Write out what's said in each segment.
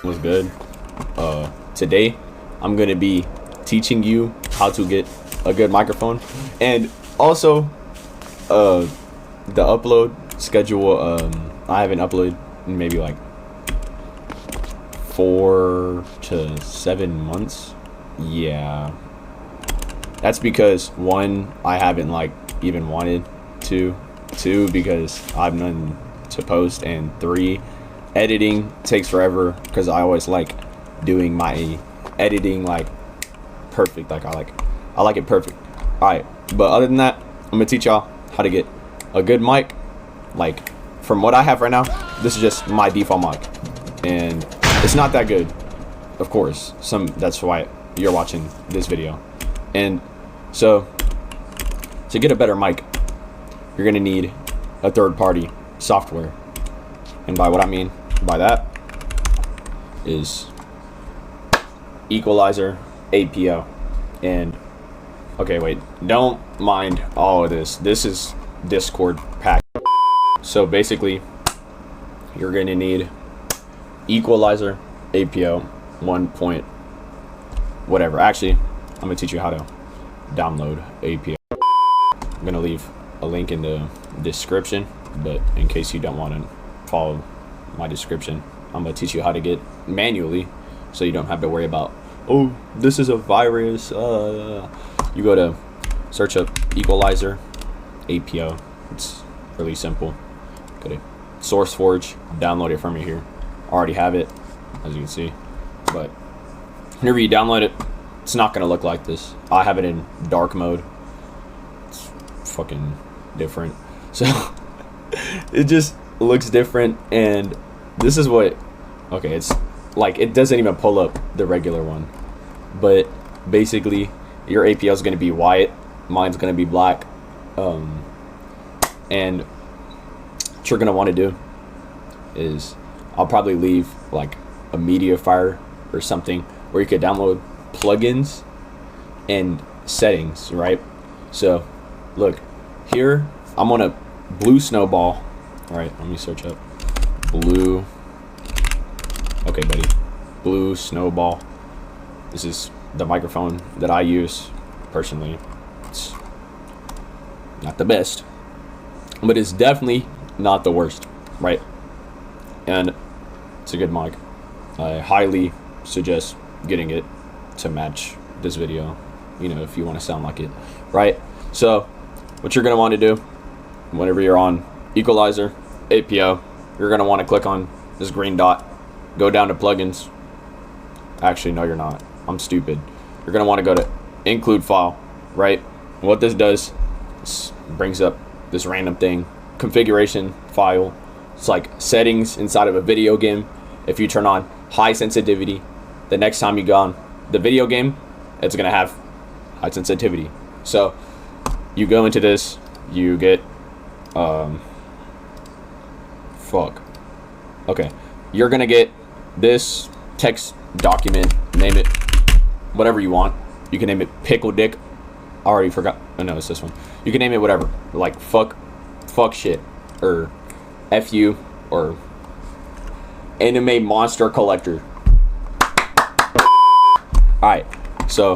What's good? Today I'm gonna be teaching you how to get a good microphone, and also the upload schedule. I haven't uploaded in maybe like 4 to 7 months. Yeah, that's because one, I haven't like even wanted to, two, because I've none to post, and three, editing takes forever because I always like doing my editing like perfect. Like I like it perfect. Alright, but other than that, I'm gonna teach y'all how to get a good mic. Like, from what I have right now, this is just my default mic, and it's not that good, of course. That's why you're watching this video. And so to get a better mic, you're gonna need a third-party software. And by what I mean by that is equalizer, APO. And okay, wait, don't mind all of this. This is Discord pack. So basically, you're gonna need equalizer, APO, 1 point whatever. Actually, I'm gonna teach you how to download APO. I'm gonna leave a link in the description, but in case you don't want to follow my description, I'm gonna teach you how to get manually, so you don't have to worry about, oh, this is a virus. You go to search up equalizer, APO. It's really simple. Go to SourceForge, download it from here. I already have it, as you can see, but whenever you download it, it's not gonna look like this. I have it in dark mode. It's fucking different, so it just looks different. And this is what, okay, it's like, it doesn't even pull up the regular one, but basically your APO is going to be white, mine's going to be black. And what you're going to want to do is, I'll probably leave like a media file or something where you could download plugins and settings, right? So look here, I'm on a Blue Snowball. All right, let me search up Blue. Okay, buddy, Blue Snowball. This is the microphone that I use personally. It's not the best, but it's definitely not the worst, right? And it's a good mic. I highly suggest getting it to match this video, you know, if you want to sound like it, right? So what you're going to want to do whenever you're on equalizer, APO, you're going to want to click on this green dot, go down to plugins. Actually, no, you're not. I'm stupid. You're going to want to go to include file, right? And what this does, this brings up this random thing, configuration file. It's like settings inside of a video game. If you turn on high sensitivity, the next time you go on the video game, it's going to have high sensitivity. So you go into this, you get okay, you're gonna get this text document, name it whatever you want. You can name it pickle dick. I already forgot. Oh no, it's this one. You can name it whatever, like fuck shit, or fu, or anime monster collector. Alright, so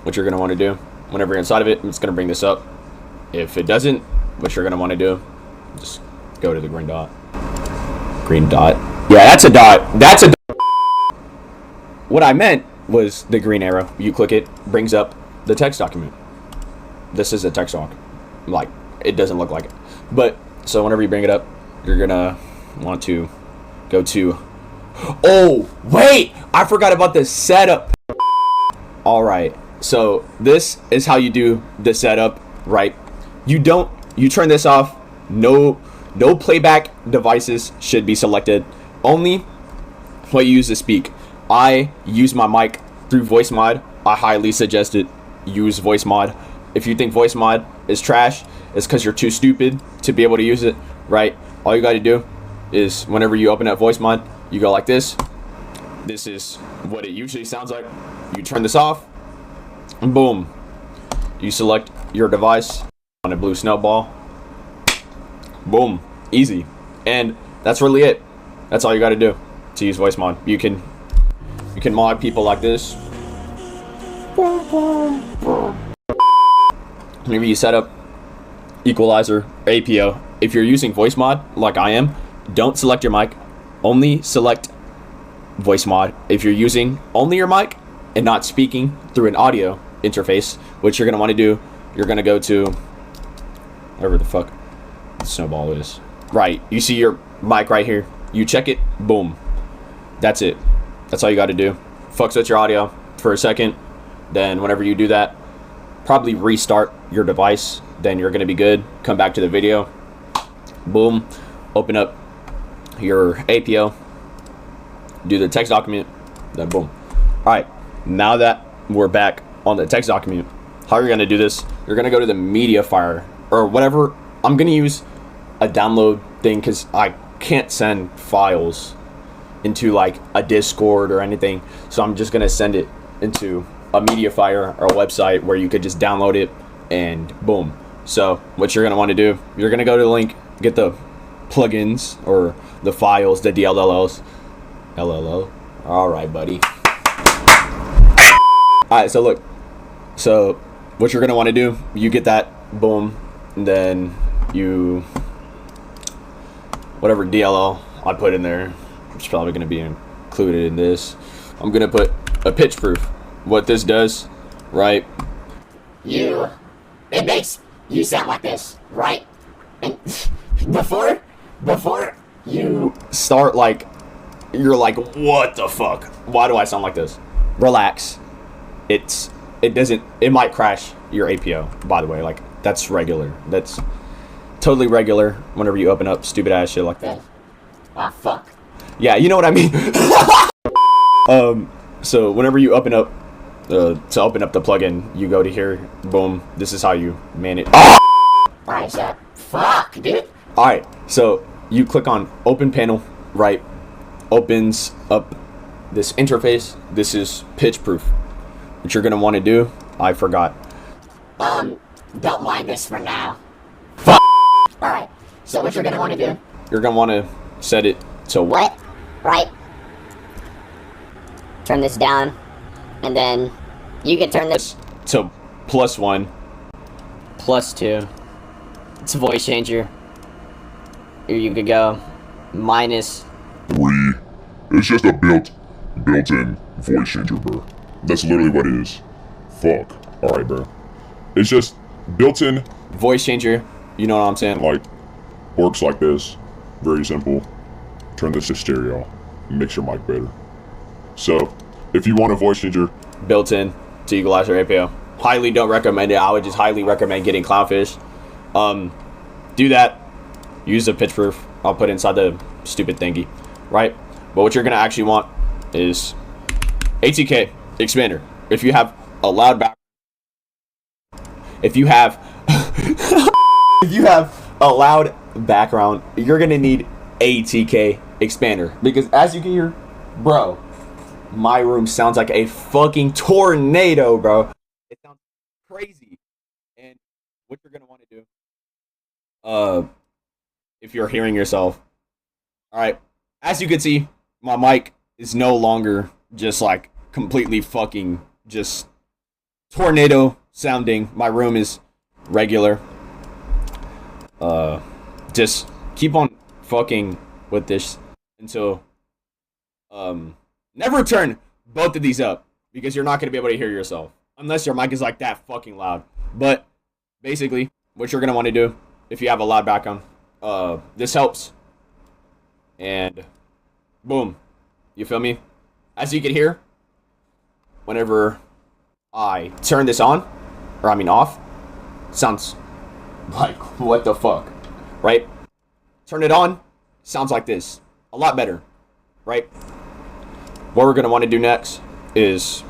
what you're gonna want to do whenever you're inside of it, it's gonna bring this up. If it doesn't, what you're gonna want to do, just go to the green dot. Green dot. Yeah, that's a dot. That's a dot. What I meant was the green arrow. You click it, brings up the text document. This is a text doc. Like, it doesn't look like it. But, so whenever you bring it up, you're gonna want to go to, oh, wait, I forgot about the setup. Alright, so this is how you do the setup, right? You turn this off. No playback devices should be selected. Only what you use to speak. I use my mic through voice mod. I highly suggest it. Use voice mod. If you think voice mod is trash, it's because you're too stupid to be able to use it, right? All you got to do is whenever you open up voice mod, you go like this. This is what it usually sounds like. You turn this off, and boom. You select your device on a Blue Snowball. Boom, easy. And that's really it. That's all you got to do to use voice mod. You can mod people like this. Maybe you set up equalizer, APO. If you're using voice mod like I am, don't select your mic. Only select voice mod. If you're using only your mic and not speaking through an audio interface, which you're going to want to do, you're going to go to whatever the fuck the snowball is. Right. You see your mic right here. You check it. Boom. That's it. That's all you got to do. Fucks with your audio for a second. Then whenever you do that, probably restart your device. Then you're going to be good. Come back to the video. Boom. Open up your APO. Do the text document. Then boom. All right. Now that we're back on the text document, how you're going to do this, you're going to go to the media file or whatever. I'm going to use a download thing because I can't send files into like a Discord or anything. So I'm just going to send it into a media file or a website where you could just download it and boom. So what you're going to want to do, you're going to go to the link, get the plugins or the files, the DLLs. LLO. All right, buddy. All right, so look. So what you're going to want to do, you get that, boom, and then you, whatever DLL I put in there, it's probably going to be included in this. I'm going to put a pitch proof. What this does, right? It makes you sound like this, right? And before you start, like, you're like, what the fuck? Why do I sound like this? Relax. It might crash your APO, by the way. Like, that's regular. That's totally regular whenever you open up stupid ass shit like that. Oh, fuck. Yeah, you know what I mean? So whenever you open up, to open up the plugin, you go to here, boom, this is how you manage. Alright, so, fuck, dude. Alright, so you click on open panel, right? Opens up this interface. This is pitch proof. What you're gonna want to do, I forgot. Don't mind this for now. Fuck. Alright, so what you're gonna want to do? You're gonna want to set it to What? Right? Turn this down, and then you can turn this to +1. +2. It's a voice changer. Or you could go -3. It's just a built-in voice changer, bro. That's literally what it is. Fuck. Alright, bro. It's just built-in voice changer. You know what I'm saying? like works like this. Very simple. Turn this to stereo. Makes your mic better. So if you want a voice changer, Built in to equalizer APO. Highly don't recommend it. I would just highly recommend getting Clownfish. Do that. Use the pitch proof. I'll put inside the stupid thingy, right? But what you're gonna actually want is ATK expander. If you have a loud back, if you have a loud background, you're gonna need ATK expander because as you can hear, bro, my room sounds like a fucking tornado, bro. It sounds crazy. And what you're gonna want to do, if you're hearing yourself, all right, as you can see, my mic is no longer just like completely fucking just tornado sounding. My room is regular. Just keep on fucking with this until never turn both of these up because you're not going to be able to hear yourself unless your mic is like that fucking loud. But basically what you're going to want to do if you have a loud background, this helps. And boom, you feel me? As you can hear, whenever I turn this on, or I mean off, sounds like what the fuck, right? Turn it on, sounds like this, a lot better, right? What we're gonna want to do next is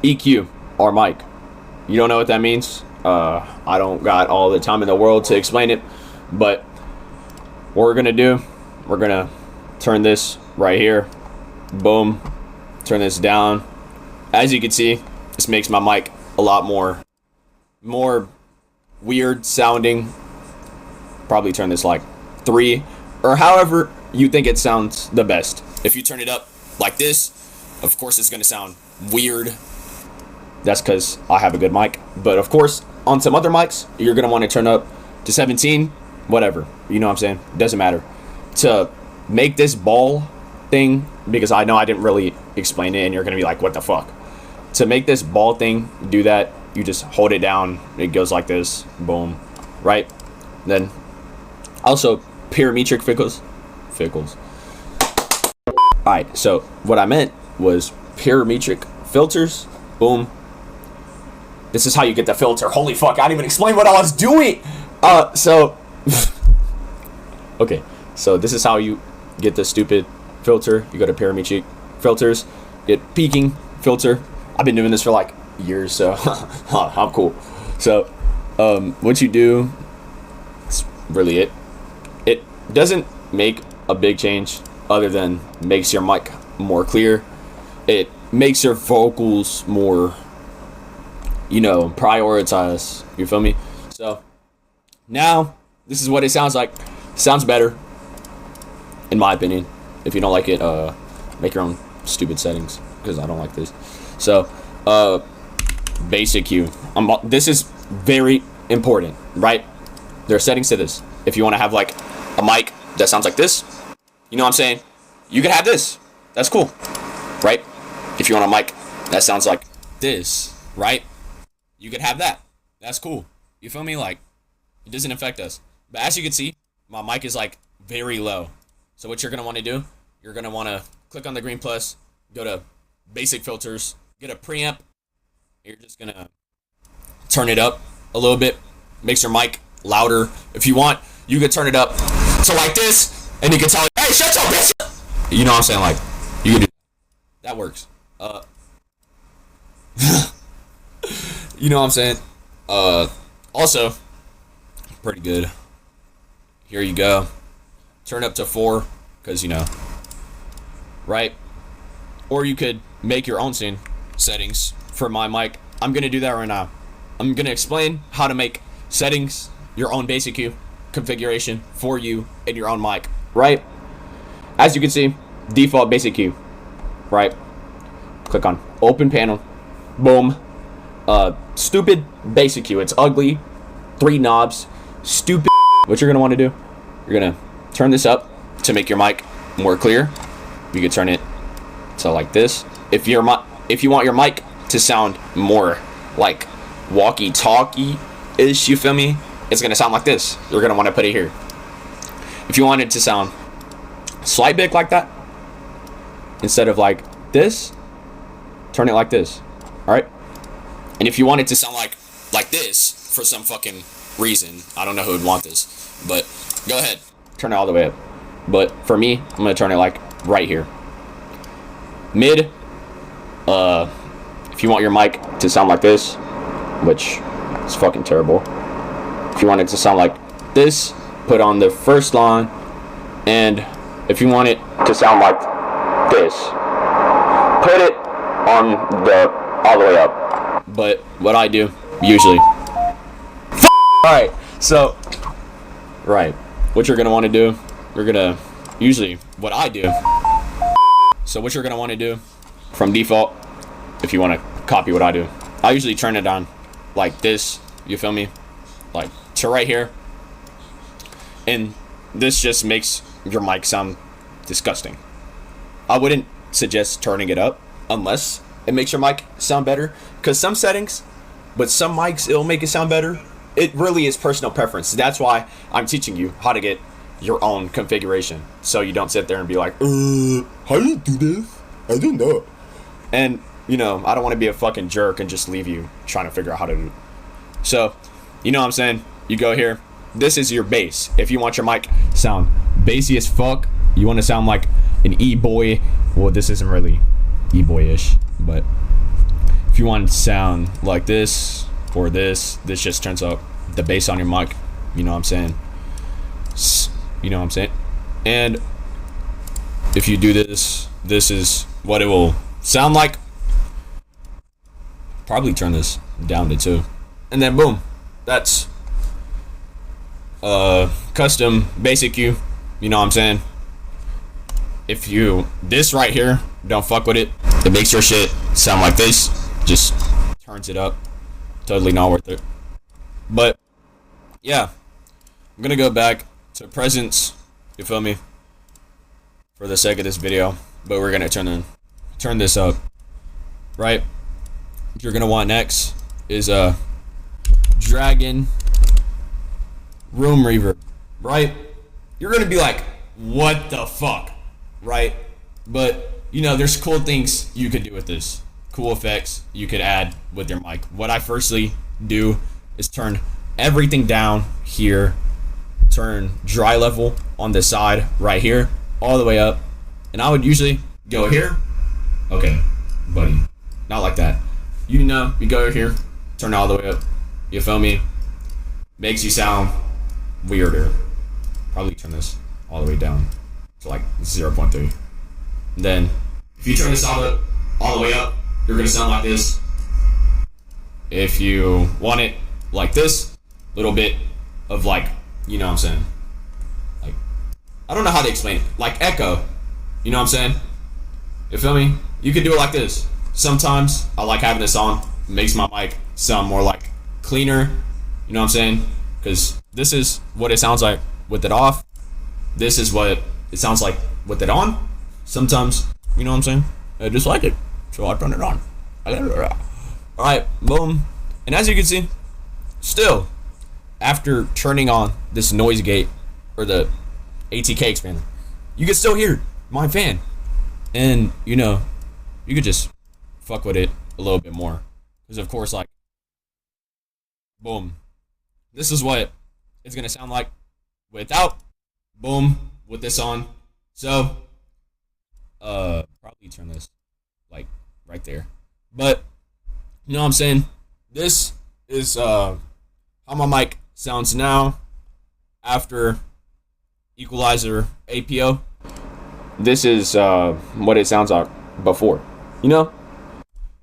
EQ our mic. You don't know what that means? I don't got all the time in the world to explain it, but what we're gonna do, we're gonna turn this right here, boom, turn this down. As you can see, this makes my mic a lot more weird sounding. Probably turn this like 3, or however you think it sounds the best. If you turn it up like this, of course it's gonna sound weird. That's because I have a good mic. But of course, on some other mics, you're gonna want to turn up to 17, whatever. You know what I'm saying? Doesn't matter. To make this ball thing, because I know I didn't really explain it and you're gonna be like, what the fuck? To make this ball thing do that, you just hold it down. It goes like this. Boom. Right? Then also parametric filters. Alright, so what I meant was parametric filters. Boom. This is how you get the filter. Holy fuck, I didn't even explain what I was doing. Okay, so this is how you get the stupid filter. You go to parametric filters, get peaking filter. I've been doing this for like years, so I'm cool. So what you do, it's really it. It doesn't make a big change other than makes your mic more clear. It makes your vocals more, you know, prioritize. You feel me? So now this is what it sounds like. Sounds better, in my opinion. If you don't like it, make your own stupid settings, because I don't like this. So basic Q. This is very important, right? There are settings to this. If you want to have like a mic that sounds like this, you know what I'm saying? You can have this. That's cool, right? If you want a mic that sounds like this, right? You could have that. That's cool. You feel me? Like, it doesn't affect us. But as you can see, my mic is like very low. So what you're going to want to do, you're going to want to click on the green plus, go to basic filters, get a preamp. You're just going to turn it up a little bit. Makes your mic louder. If you want, you could turn it up to like this, and you can tell, hey, shut your bitch up. You know what I'm saying? Like, you can do that. Works. You know what I'm saying? Also, pretty good. Here you go. Turn up to 4, because, you know, right? Or you could make your own settings for my mic. I'm going to do that right now. I'm going to explain how to make settings, your own basic Q configuration for you and your own mic, right? As you can see, default basic Q, right? Click on open panel. Boom. Stupid basic Q. It's ugly. 3 knobs. Stupid. What you're going to want to do, you're going to turn this up to make your mic more clear. You can turn it to like this. If you want your mic to sound more like walkie-talkie-ish, you feel me? It's going to sound like this. You're going to want to put it here. If you want it to sound slight bit like that, instead of like this, turn it like this. Alright? And if you want it to sound like this for some fucking reason, I don't know who would want this, but go ahead, turn it all the way up. But for me, I'm gonna turn it like right here. Mid, if you want your mic to sound like this, which is fucking terrible, if you want it to sound like this, put on the first line. And if you want it to sound like this, put it on all the way up. But what I do usually, alright, so right, what you're gonna want to do, you're gonna usually what I do. So what you're gonna want to do from default, if you want to copy what I do, I usually turn it on like this. You feel me? Like to right here, and this just makes your mic sound disgusting. I wouldn't suggest turning it up unless it makes your mic sound better, because some settings, but some mics, it'll make it sound better. It really is personal preference. That's why I'm teaching you how to get your own configuration, so you don't sit there and be like, how do you do this? I don't know. And, you know, I don't want to be a fucking jerk and just leave you trying to figure out how to do it. So, you know what I'm saying? You go here. This is your bass. If you want your mic sound bassy as fuck, you want to sound like an E-boy. Well, this isn't really E-boy-ish, but if you want it to sound like this or this just turns up the bass on your mic. You know what I'm saying? You know what I'm saying? And if you do this, this is what it will sound like. Probably turn this down to 2. And then boom. That's custom basic you know what I'm saying? If you, this right here, don't fuck with it. It makes your shit sound like this. Just turns it up. Totally not worth it. But, yeah. I'm gonna go back to presents, you feel me? For the sake of this video. But we're gonna turn this up. Right? What you're gonna want next is a Dragon Room Reverb. Right? You're gonna be like, what the fuck? Right? But, you know, there's cool things you could do with this. Cool effects you could add with your mic. What I firstly do is turn everything down here. Turn dry level on the side right here, all the way up. And I would usually go here. Okay, buddy. Not like that. You know, you go here, turn all the way up. You feel me? Makes you sound weirder. Probably turn this all the way down to like 0.3. Then, if you turn this all the way up, you're gonna sound like this. If you want it like this, little bit of like, you know what I'm saying? Like, I don't know how to explain it. Like echo, you know what I'm saying? You feel me? You could do it like this. Sometimes I like having this on. It makes my mic sound more like cleaner. You know what I'm saying? Because this is what it sounds like with it off. This is what it sounds like with it on. Sometimes, you know what I'm saying? I just like it, so I turn it on. Alright, boom. And as you can see, still, after turning on this noise gate, or the ATK expander, you can still hear my fan. And, you know, you could just fuck with it a little bit more. Because, of course, like, boom. This is what it's going to sound like without, boom, with this on. So, probably turn this, like, right there. But, you know what I'm saying? This is, how my mic sounds now after equalizer APO. This is, what it sounds like before. You know?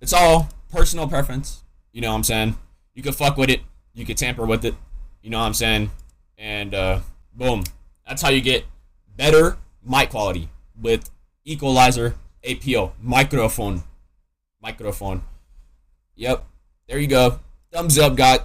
It's all personal preference. You know what I'm saying? You can fuck with it. You can tamper with it. You know what I'm saying? And, boom. That's how you get better mic quality with equalizer APO. Microphone. Yep. There you go. Thumbs up, guys.